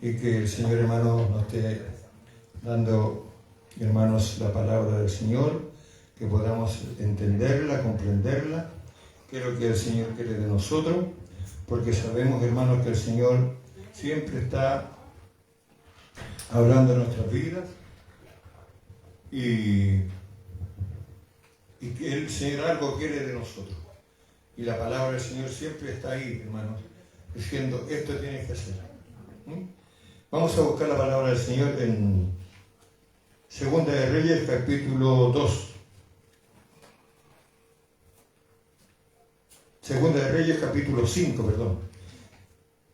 y que el Señor, hermano, nos esté dando, hermanos, la palabra del Señor, que podamos entenderla, comprenderla, qué es lo que el Señor quiere de nosotros, porque sabemos, hermanos, que el Señor siempre está hablando de nuestras vidas y que el Señor algo quiere de nosotros. Y la palabra del Señor siempre está ahí, hermanos, diciendo, esto tienes que hacer. Vamos a buscar la palabra del Señor en Segunda de Reyes, capítulo 2. Segunda de Reyes, capítulo 5, perdón.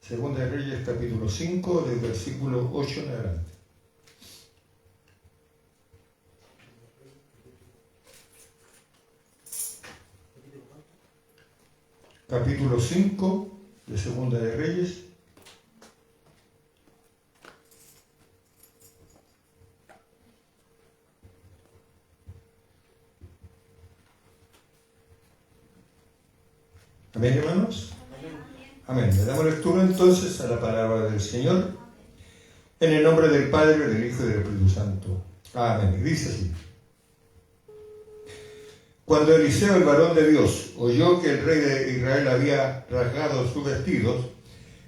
Segunda de Reyes, capítulo 5, del versículo 8 en adelante. Capítulo 5 de Segunda de Reyes. Amén, hermanos. Amén. Le damos lectura entonces a la palabra del Señor, en el nombre del Padre, del Hijo y del Espíritu Santo. Amén. Y dice así: Cuando Eliseo, el varón de Dios, oyó que el rey de Israel había rasgado sus vestidos,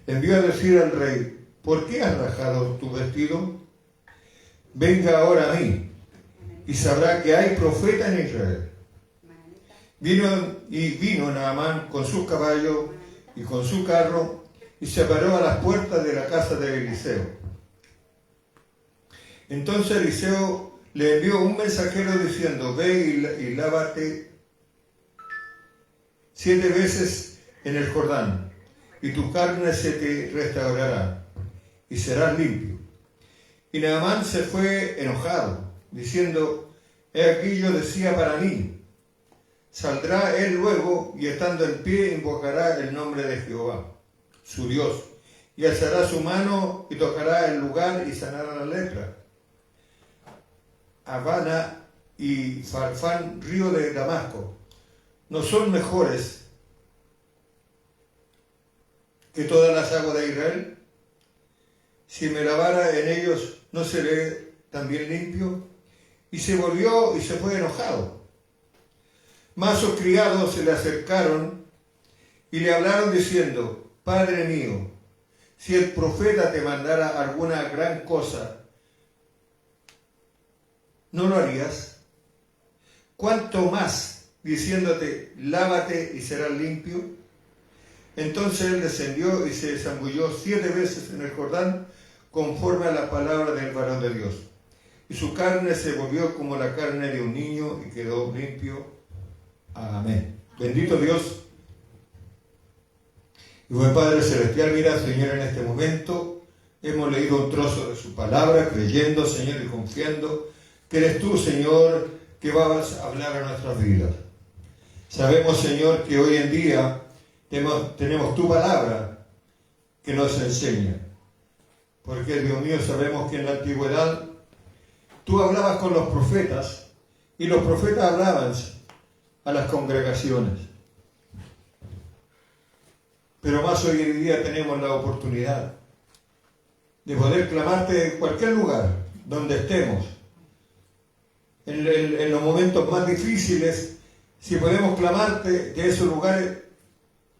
envió a decir al rey: ¿por qué has rasgado tu vestido? Venga ahora a mí, y sabrá que hay profeta en Israel. Vino Naamán con sus caballos y con su carro, y se paró a las puertas de la casa de Eliseo. Entonces Eliseo le envió un mensajero diciendo: ve y lávate 7 veces en el Jordán, y tu carne se te restaurará, y serás limpio. Y Naamán se fue enojado, diciendo: he aquí yo decía para mí, saldrá él luego, y estando en pie invocará el nombre de Jehová, su Dios, y alzará su mano y tocará el lugar y sanará la lepra. Habana y Farfán, río de Damasco, ¿no son mejores que todas las aguas de Israel? Si me lavara en ellos, ¿no seré también limpio? Y se volvió y se fue enojado. Mas sus criados se le acercaron y le hablaron diciendo: Padre mío, si el profeta te mandara alguna gran cosa, ¿no lo harías? ¿Cuánto más diciéndote: lávate y serás limpio? Entonces él descendió y se zambulló 7 veces en el Jordán, conforme a la palabra del varón de Dios. Y su carne se volvió como la carne de un niño y quedó limpio. Amén. Bendito Dios y buen Padre Celestial. Mira, Señor, en este momento hemos leído un trozo de su palabra, creyendo, Señor, y confiando que eres tú, Señor, que vas a hablar a nuestras vidas. Sabemos, Señor, que hoy en día tenemos tu palabra que nos enseña. Porque, Dios mío, sabemos que en la antigüedad tú hablabas con los profetas y los profetas hablaban a las congregaciones. Pero más hoy en día tenemos la oportunidad de poder clamarte en cualquier lugar donde estemos. En los momentos más difíciles, si podemos clamarte de esos lugares,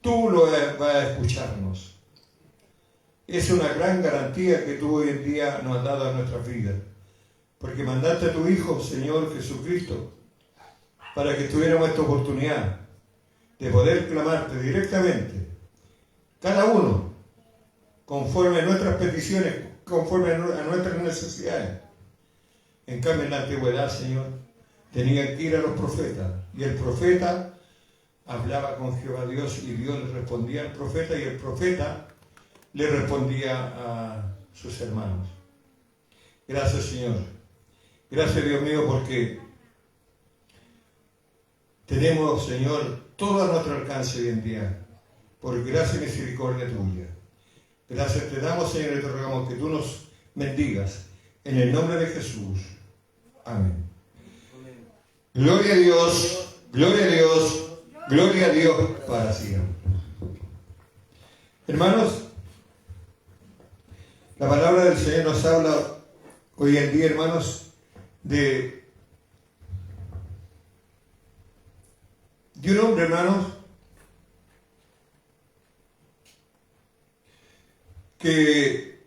tú vas a escucharnos. Es una gran garantía que tú hoy en día nos has dado a nuestras vidas. Porque mandaste a tu Hijo, Señor Jesucristo, para que tuviéramos esta oportunidad de poder clamarte directamente, cada uno, conforme a nuestras peticiones, conforme a nuestras necesidades. En cambio, en la antigüedad, Señor, tenían que ir a los profetas, y el profeta hablaba con Jehová Dios, y Dios le respondía al profeta, y el profeta le respondía a sus hermanos. Gracias, Señor. Gracias, Dios mío, porque tenemos, Señor, todo a nuestro alcance hoy en día, por gracia y misericordia tuya. Gracias te damos, Señor, y te rogamos que tú nos bendigas, en el nombre de Jesús. Amén. Gloria a Dios, gloria a Dios, gloria a Dios para siempre. Hermanos, La palabra del Señor nos habla hoy en día, hermanos, de un hombre, hermanos, que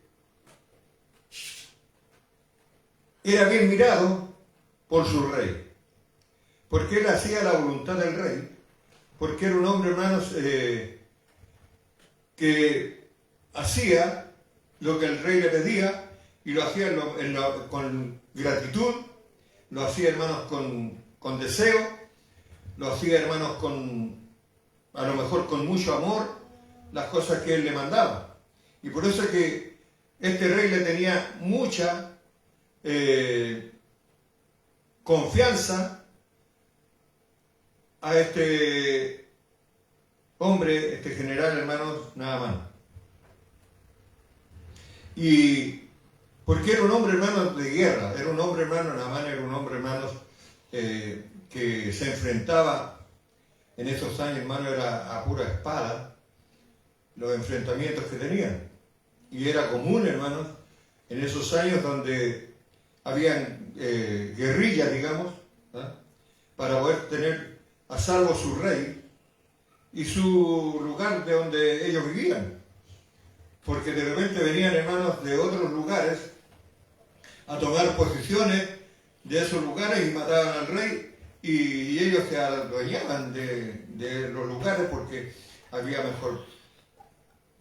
era bien mirado por su rey, porque él hacía la voluntad del rey, porque era un hombre, hermanos, que hacía lo que el rey le pedía y lo hacía con gratitud, lo hacía, hermanos, con deseo, lo hacía, hermanos, a lo mejor con mucho amor, las cosas que él le mandaba. Y por eso es que este rey le tenía mucha confianza a este hombre, este general, hermanos, Naamán. Y porque era un hombre, hermanos, de guerra, era un hombre, hermano, Naamán era un hombre, hermanos, que se enfrentaba en esos años, hermano, era a pura espada los enfrentamientos que tenían. Y era común, hermanos, en esos años donde habían guerrillas, digamos, para poder tener a salvo su rey y su lugar de donde ellos vivían. Porque de repente venían, hermanos, de otros lugares a tomar posiciones de esos lugares y mataban al rey y ellos se adueñaban de los lugares porque había mejor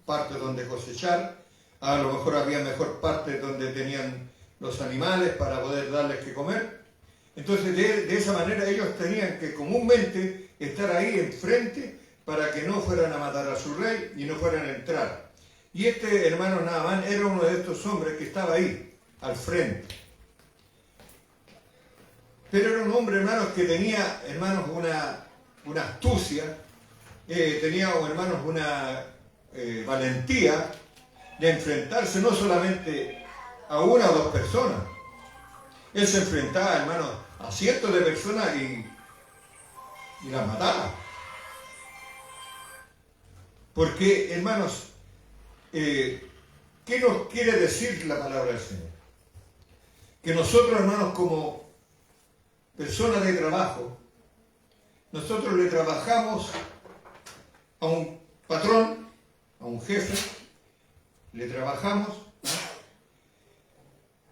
parte donde cosechar, a lo mejor había mejor parte donde tenían los animales para poder darles que comer. Entonces de esa manera ellos tenían que comúnmente estar ahí enfrente para que no fueran a matar a su rey y no fueran a entrar. Y este hermano Naamán era uno de estos hombres que estaba ahí, al frente. Pero era un hombre, hermanos, que tenía, hermanos, una astucia, tenía, hermanos, una valentía de enfrentarse no solamente a una o dos personas. Él se enfrentaba, hermanos, a cientos de personas y las mataba. Porque, hermanos, ¿qué nos quiere decir la palabra del Señor? Que nosotros, hermanos, como personas de trabajo, nosotros le trabajamos a un patrón, a un jefe, le trabajamos.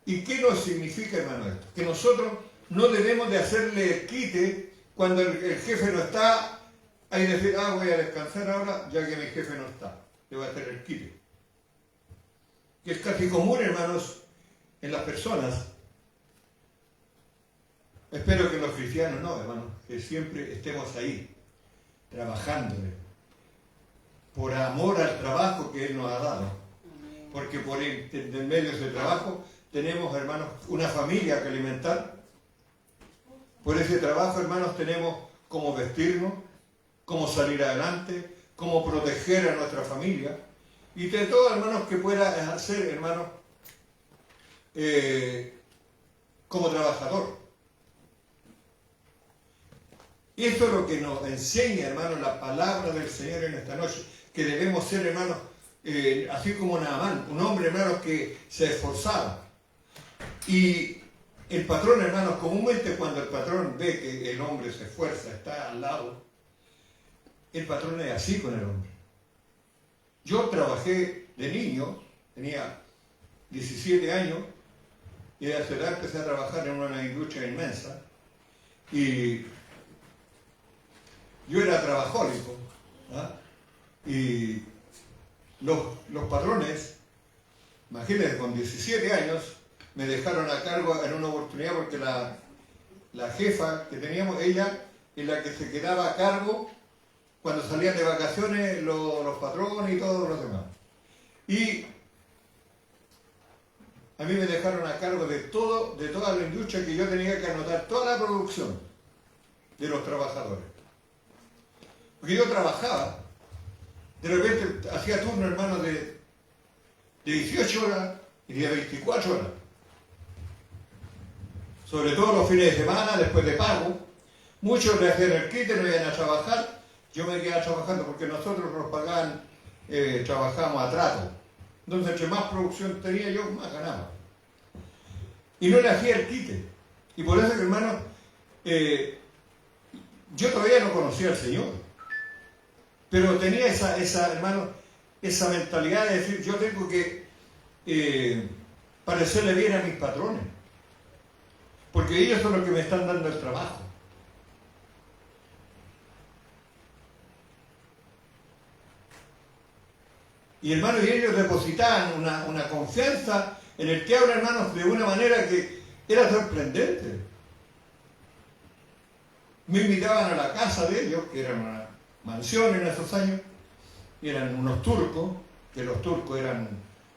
¿Y qué nos significa, hermano, esto? Que nosotros no debemos de hacerle el quite cuando el jefe no está, ahí decir, voy a descansar ahora, ya que mi jefe no está, le voy a hacer el quite. Que es casi común, hermanos, en las personas. Espero que los cristianos no, hermanos, que siempre estemos ahí, trabajándole, por amor al trabajo que Él nos ha dado. Porque por el medio de ese trabajo tenemos, hermanos, una familia que alimentar. Por ese trabajo, hermanos, tenemos cómo vestirnos, cómo salir adelante, cómo proteger a nuestra familia. Y de todo, hermanos, que pueda hacer, hermanos, como trabajador. Y esto es lo que nos enseña, hermanos, la palabra del Señor en esta noche, que debemos ser, hermanos, así como Naamán, un hombre, hermanos, que se esforzaba. Y el patrón, hermanos, comúnmente cuando el patrón ve que el hombre se esfuerza, está al lado, el patrón es así con el hombre. Yo trabajé de niño, tenía 17 años, y a esa edad empecé a trabajar en una industria inmensa, y yo era trabajólico, y los patrones, imagínense, con 17 años, me dejaron a cargo en una oportunidad porque la jefa que teníamos, ella es la que se quedaba a cargo cuando salían de vacaciones los patrones y todos los demás. Y a mí me dejaron a cargo de toda la industria, que yo tenía que anotar toda la producción de los trabajadores. Porque yo trabajaba, de repente hacía turno, hermano, de 18 horas y de 24 horas. Sobre todo los fines de semana, después de pago. Muchos le hacían el quite, no iban a trabajar. Yo me quedaba trabajando porque nosotros nos pagaban, trabajamos a trato. Entonces, entre más producción tenía yo, más ganaba. Y no le hacía el quite. Y por eso, hermano, yo todavía no conocía al Señor. Pero tenía hermano, esa mentalidad de decir, yo tengo que parecerle bien a mis patrones. Porque ellos son los que me están dando el trabajo. Y hermanos, y ellos depositaban una confianza en el que ahora, hermanos, de una manera que era sorprendente. Me invitaban a la casa de ellos, que era una mansión en esos años, y eran unos turcos, que los turcos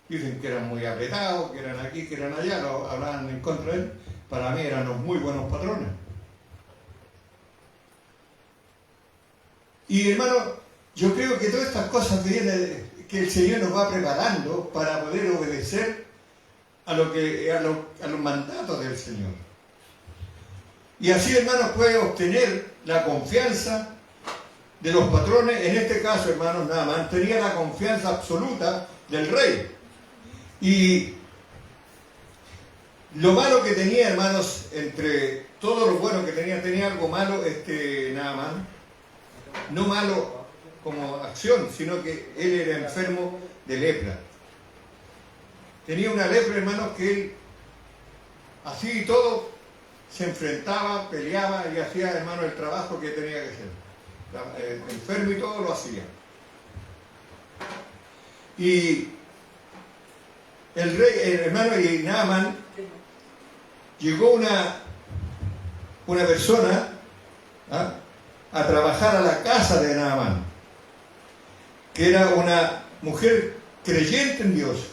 dicen que eran muy apretados, que eran aquí, que eran allá, hablaban en contra de él. Para mí eran los muy buenos patrones. Y hermano, yo creo que todas estas cosas vienen que el Señor nos va preparando para poder obedecer a los mandatos del Señor. Y así, hermanos, puede obtener la confianza de los patrones. En este caso, hermanos, Naamán tenía la confianza absoluta del rey. Y lo malo que tenía, hermanos, entre todo lo bueno que tenía algo malo Naamán. No malo como acción, sino que él era enfermo de lepra. Tenía una lepra, hermanos, que él, así y todo, se enfrentaba, peleaba y hacía, hermano, el trabajo que tenía que hacer. Enfermo y todo lo hacía. Y el rey, hermano, y Naamán, llegó una persona a trabajar a la casa de Naamán, que era una mujer creyente en Dios.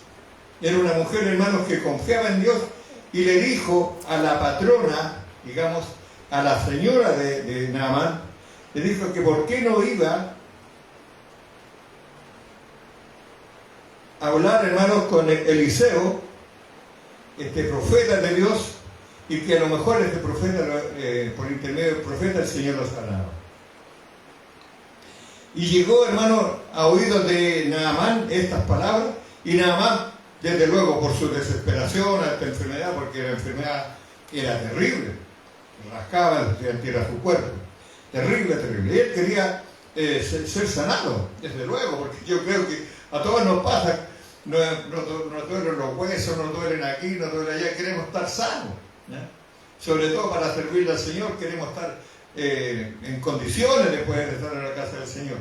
Era una mujer, hermanos, que confiaba en Dios y le dijo a la patrona, digamos, a la señora de Naamán, le dijo que por qué no iba a hablar, hermanos, con Eliseo, profeta de Dios, y que a lo mejor este profeta, por intermedio del profeta, el Señor lo sanaba. Y llegó, hermano, a oídos de Naamán estas palabras, y Naamán, desde luego, por su desesperación a esta enfermedad, porque la enfermedad era terrible, rascaba, era su cuerpo, terrible, terrible. Y él quería ser sanado, desde luego, porque yo creo que a todos nos pasa, nos duelen los huesos, nos duelen aquí, nos duelen allá, queremos estar sanos, ¿ya? Sobre todo para servirle al Señor, queremos estar en condiciones de poder estar en la casa del Señor.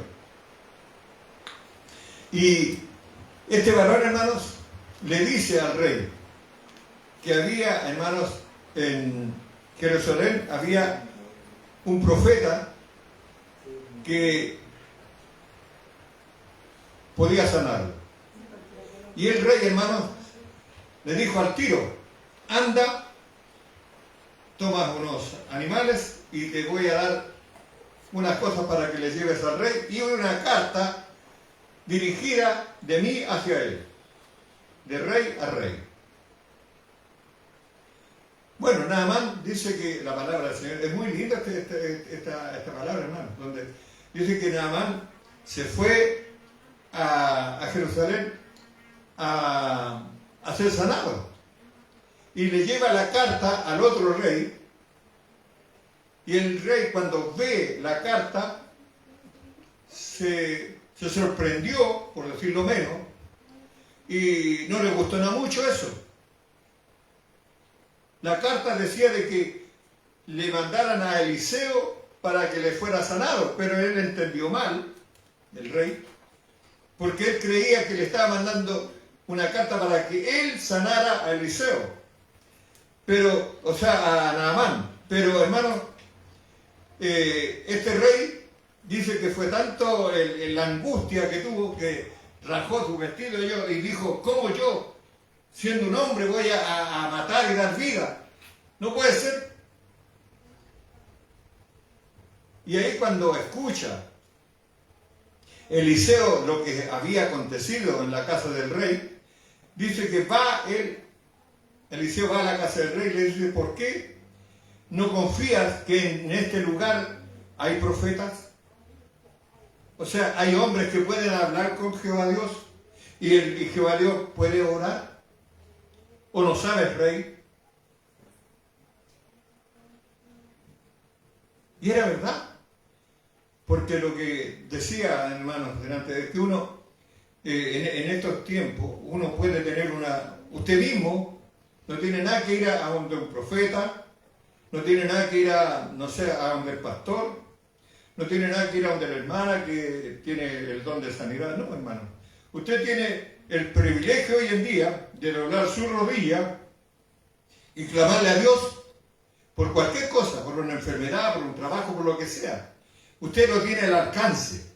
Y este varón, hermanos, le dice al rey que había, hermanos, en Jerusalén había un profeta que podía sanarlo. Y el rey, hermanos, le dijo al tiro, anda, toma unos animales y te voy a dar unas cosas para que le lleves al rey y una carta dirigida de mí hacia él, de rey a rey. Bueno, Naamán dice que la palabra del Señor es muy linda, esta palabra, hermano, donde dice que Naamán se fue a Jerusalén a ser sanado y le lleva la carta al otro rey, y el rey, cuando ve la carta, se sorprendió, por decirlo menos, y no le gustó nada mucho eso. La carta decía de que le mandaran a Eliseo para que le fuera sanado, pero él entendió mal, el rey, porque él creía que le estaba mandando una carta para que él sanara a Eliseo, pero, o sea, a Naamán. Pero, hermano, este rey dice que fue tanto la angustia que tuvo que rajó su vestido y dijo, ¿cómo yo, siendo un hombre, voy a matar y dar vida? No puede ser. Y ahí, cuando escucha Eliseo lo que había acontecido en la casa del rey, dice que Eliseo va a la casa del rey y le dice, ¿por qué no confías que en este lugar hay profetas? O sea, hay hombres que pueden hablar con Jehová Dios, y Jehová Dios puede orar. ¿O no sabe el rey? Y era verdad. Porque lo que decía, hermanos, delante de que uno, en estos tiempos, uno puede tener usted mismo no tiene nada que ir a donde un profeta, no tiene nada que ir no sé, a donde el pastor, no tiene nada que ir a donde la hermana que tiene el don de sanidad. No, hermano. Usted tiene el privilegio hoy en día de doblar su rodilla y clamarle a Dios por cualquier cosa, por una enfermedad, por un trabajo, por lo que sea. Usted lo tiene al alcance.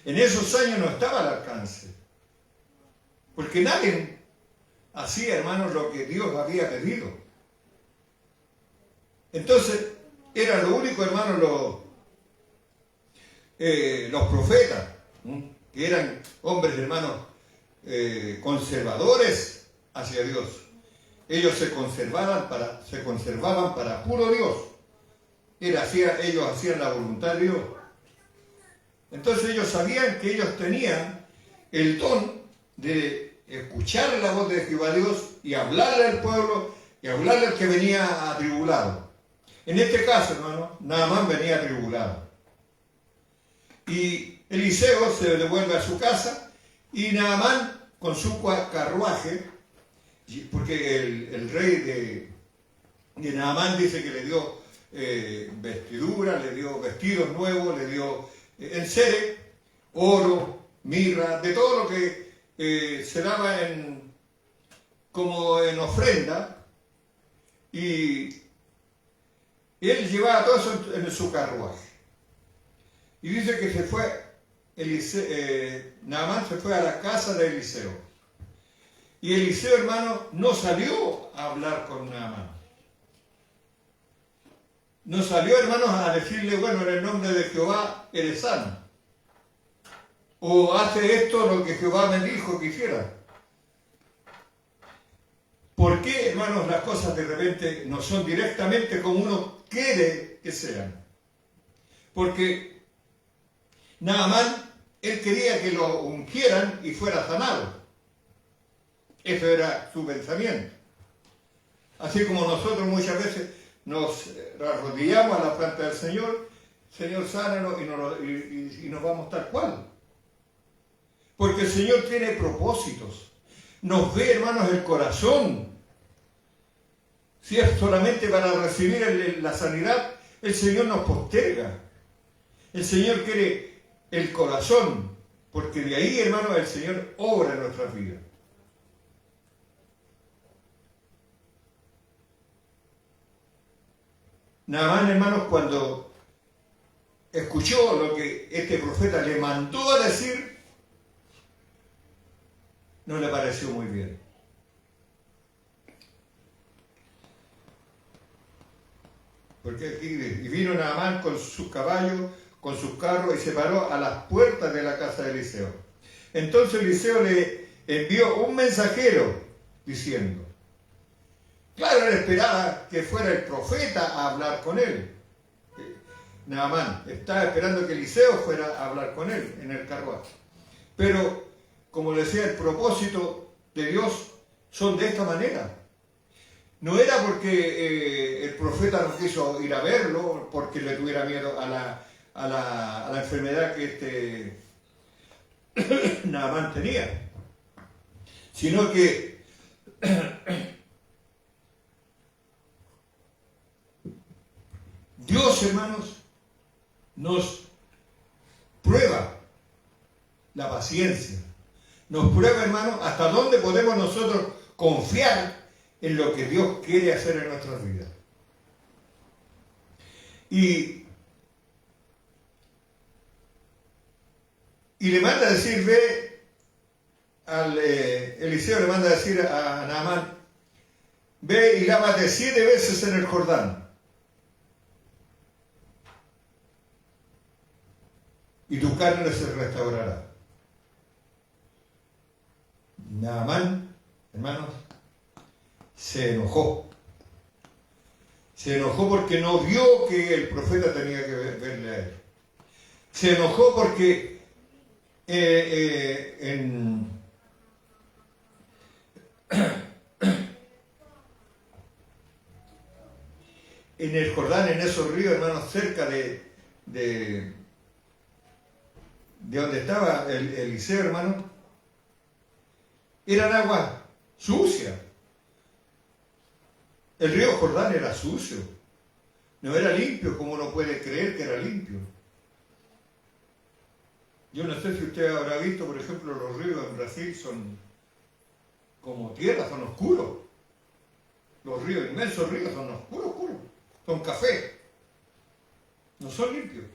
En esos años no estaba al alcance. Porque nadie hacía, hermanos, lo que Dios había pedido. Entonces, era lo único, hermanos, los profetas, que eran hombres, hermanos, conservadores hacia Dios. Ellos se conservaban para puro Dios. Ellos hacían la voluntad de Dios. Entonces ellos sabían que ellos tenían el don de escuchar la voz de Jehová Dios y hablarle al pueblo y hablarle al que venía atribulado. En este caso, hermano, Naamán venía atribulado. Y Eliseo se devuelve a su casa y Naamán con su carruaje, porque el rey de Naamán dice que le dio vestiduras, le dio vestidos nuevos, le dio enseres, oro, mirra, de todo lo que se daba como en ofrenda, y él llevaba todo eso en su carruaje. Y dice que se fue, Naamán se fue a la casa de Eliseo. Y Eliseo, hermano, no salió a hablar con Naamán. No salió, hermanos, a decirle, bueno, en el nombre de Jehová eres sano. O hace esto lo que Jehová me dijo que hiciera. ¿Por qué, hermanos, las cosas de repente no son directamente como uno quiere que sean? Porque Naamán, él quería que lo ungieran y fuera sanado. Eso era su pensamiento. Así como nosotros muchas veces nos arrodillamos a la planta del Señor, Señor, sánanos y nos vamos tal cual. Porque el Señor tiene propósitos. Nos ve, hermanos, el corazón. Si es solamente para recibir la sanidad, el Señor nos posterga. El Señor quiere el corazón, porque de ahí, hermanos, el Señor obra en nuestras vidas. Naamán, hermanos, cuando escuchó lo que este profeta le mandó a decir, no le pareció muy bien. Porque aquí dice, y vino Naamán con sus caballos, con sus carros, y se paró a las puertas de la casa de Eliseo. Entonces Eliseo le envió un mensajero diciendo, claro, él esperaba que fuera el profeta a hablar con él. Naamán estaba esperando que Eliseo fuera a hablar con él en el carruaje. Pero, como decía, el propósito de Dios son de esta manera. No era porque el profeta no quiso ir a verlo, porque le tuviera miedo a la enfermedad que Naamán tenía, sino que Dios, hermanos, nos prueba la paciencia. Nos prueba, hermanos, hasta dónde podemos nosotros confiar en lo que Dios quiere hacer en nuestras vidas. Y le manda a decir, Eliseo le manda a decir a Naamán, ve y lávate 7 veces en el Jordán. Y tu carne se restaurará. Naamán, hermanos, se enojó. Se enojó porque no vio que el profeta tenía que verle a él. Se enojó porque En el Jordán, en esos ríos, hermanos, cerca de donde estaba Eliseo, hermano, eran aguas sucias. El río Jordán era sucio, no era limpio como uno puede creer que era limpio. Yo no sé si usted habrá visto, por ejemplo, los ríos en Brasil son como tierra, son oscuros. Los ríos, inmensos ríos, son oscuros, son café, no son limpios.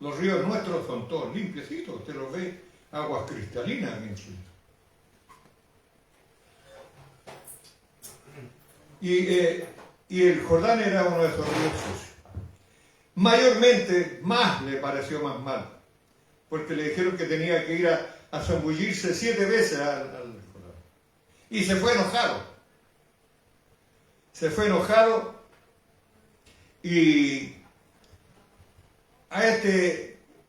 Los ríos nuestros son todos limpiecitos, usted los ve, aguas cristalinas aquí en Chile. Y el Jordán era uno de esos ríos sucios. Mayormente, más le pareció más mal, porque le dijeron que tenía que ir a zambullirse 7 veces al Jordán. Y se fue enojado. Se fue enojado y a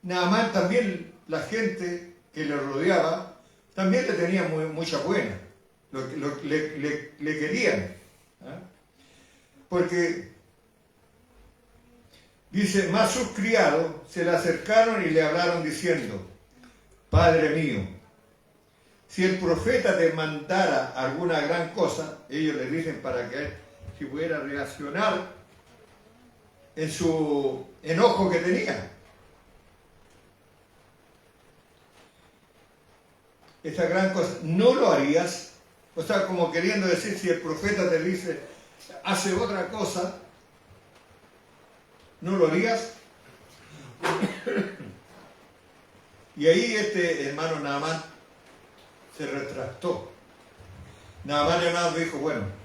Naamán también la gente que le rodeaba también le tenía mucha buena, le querían. ¿Eh? Porque dice, más sus criados se le acercaron y le hablaron diciendo, Padre mío, si el profeta te mandara alguna gran cosa, ellos le dicen para que él si pudiera reaccionar en su enojo que tenía. Esta gran cosa, ¿no lo harías? O sea, como queriendo decir, si el profeta te dice, hace otra cosa, ¿no lo harías? Y ahí hermano Naamán se retractó. Naamán, hermano, dijo, bueno,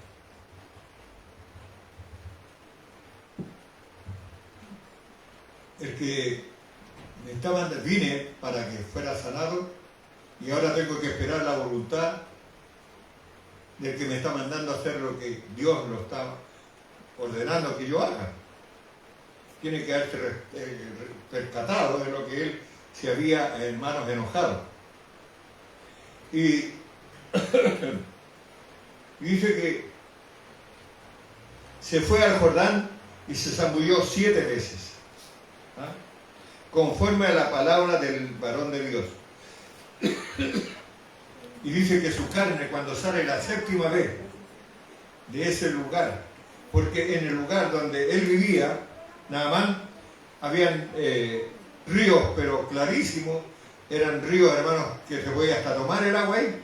el que me está mandando, vine para que fuera sanado y ahora tengo que esperar la voluntad del que me está mandando a hacer lo que Dios lo está ordenando que yo haga. Tiene que haberse percatado de lo que él se había, hermanos, enojado. Y dice que se fue al Jordán y se zambulló 7 veces, ¿ah? Conforme a la palabra del varón de Dios. Y dice que su carne, cuando sale la 7ª vez de ese lugar, porque en el lugar donde él vivía, Naamán, habían ríos, pero clarísimos, eran ríos, hermanos, que se podía hasta tomar el agua ahí.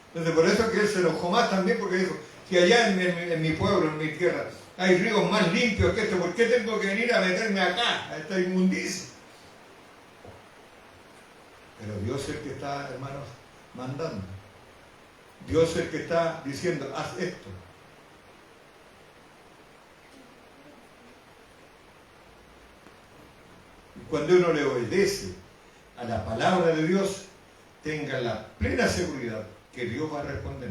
Entonces, por eso que él se enojó más también, porque dijo, si allá en mi pueblo, en mi tierra, hay ríos más limpios que este, ¿por qué tengo que venir a meterme acá, a esta inmundicia? Pero Dios es el que está, hermanos, mandando. Dios es el que está diciendo, haz esto. Y cuando uno le obedece a la palabra de Dios, tenga la plena seguridad que Dios va a responder.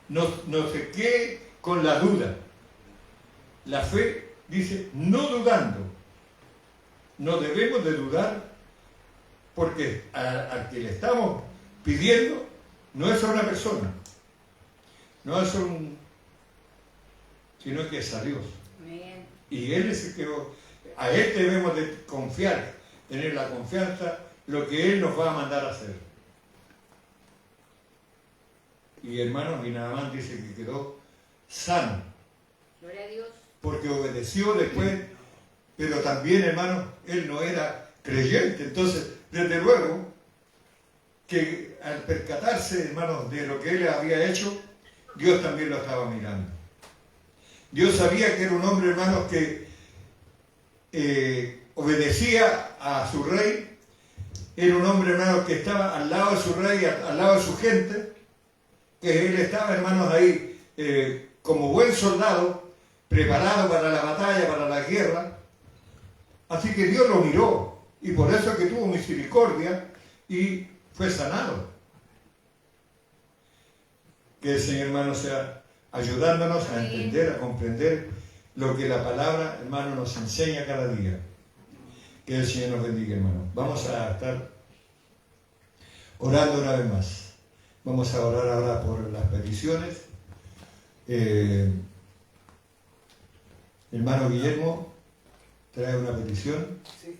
No se quede con la duda. La fe dice, no dudando. No debemos de dudar porque al que le estamos pidiendo no es a una persona, no es sino que es a Dios. Amén. Y Él es el que a Él debemos de confiar, tener la confianza, lo que Él nos va a mandar a hacer. Y hermanos, y Naamán dice que quedó sano. Gloria a Dios. Porque obedeció después, pero también, hermanos, él no era creyente. Entonces, desde luego, que al percatarse, hermanos, de lo que él había hecho, Dios también lo estaba mirando. Dios sabía que era un hombre, hermanos, que obedecía a su rey. Era un hombre, hermanos, que estaba al lado de su rey, al lado de su gente, que él estaba, hermanos, ahí como buen soldado, preparado para la batalla, para la guerra. Así que Dios lo miró, y por eso es que tuvo misericordia y fue sanado. Que el Señor, hermano, sea ayudándonos a entender, a comprender lo que la palabra, hermano, nos enseña cada día. Que el Señor nos bendiga, hermano. Vamos a estar orando una vez más. Vamos a orar ahora por las peticiones. Hermano Guillermo, trae una petición. Sí,